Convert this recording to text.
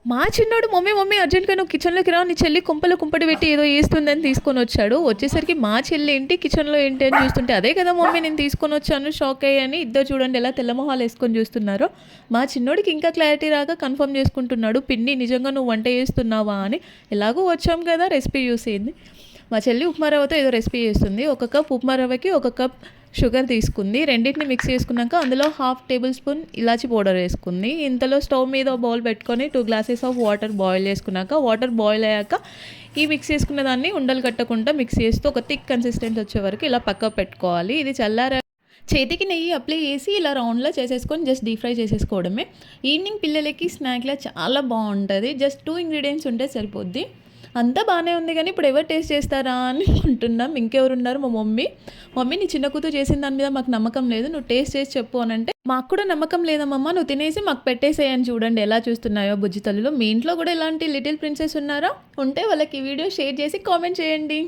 మా చిన్నోడు mummy mummy అర్జెంట్‌గా నువ్వు కిచెన్‌లోకి రా నీ చెల్లి కుంపలో కుంపటి పెట్టి ఏదో ఏస్తుందని తీసుకొనొచ్చాడు. వచ్చేసరికి మా చెల్లి ఏంటి కిచెన్‌లో ఏంటి అని చూస్తుంటే, అదే కదా మమ్మీ నేను తీసుకొనొచ్చాను షాక్ అయ్యి ఇద్దరు చూడండి ఎలా తెల్ల మొహాలేసుకొని చూస్తున్నారో. మా చిన్నోడికి ఇంకా క్లారిటీ రాక కన్ఫర్మ్ చేసుకుంటున్నాడు. పిన్ని నిజంగా నువ్వు వంట చేస్తున్నావా అని. ఎలాగో వచ్చాం కదా రెసిపీ చూసేయండి. మా చెల్లి ఉప్మా రవ్వతో ఏదో రెసిపీ చేస్తుంది. ఒక కప్ ఉప్మా రవ్వకి ఒక కప్ షుగర్ తీసుకుంది. రెండింటిని మిక్స్ చేసుకున్నాక అందులో హాఫ్ టేబుల్ స్పూన్ ఇలాచి పౌడర్ వేసుకుంది. ఇంతలో స్టవ్ మీద బౌల్ పెట్టుకొని 2 గ్లాసెస్ ఆఫ్ వాటర్ బాయిల్ చేసుకున్నాక, వాటర్ బాయిల్ అయ్యాక ఈ మిక్స్ చేసుకున్న దాన్ని ఉండలు కట్టకుండా మిక్స్ చేస్తూ ఒక థిక్ కన్సిస్టెన్సీ వచ్చే వరకు ఇలా పక్కకు పెట్టుకోవాలి. ఇది చల్లారా చేతికి నెయ్యి అప్లై చేసి ఇలా రౌండ్లో చేసేసుకొని జస్ట్ డీప్ ఫ్రై చేసేసుకోవడమే. ఈవినింగ్ పిల్లలకి స్నాక్లా చాలా బాగుంటుంది. జస్ట్ 2 ఇంగ్రీడియంట్స్ ఉంటే సరిపోద్ది. అంతా బాగానే ఉంది కానీ ఇప్పుడు ఎవరు టేస్ట్ చేస్తారా అని అంటున్నాం. ఇంకెవరున్నారు? మా మమ్మీ. మమ్మీ నీ చిన్న కూతురు చేసిన దాని మీద మాకు నమ్మకం లేదు, నువ్వు టేస్ట్ చేసి చెప్పు అని అంటే, మాకు కూడా నమ్మకం లేదమ్మమ్మ, నువ్వు తినేసి మాకు పెట్టేసేయని. చూడండి ఎలా చూస్తున్నాయో బుజ్జి తల్లులు. మీ ఇంట్లో కూడా ఇలాంటి లిటిల్ ప్రిన్సెస్ ఉన్నారా? ఉంటే వాళ్ళకి ఈ వీడియో షేర్ చేసి కామెంట్ చేయండి.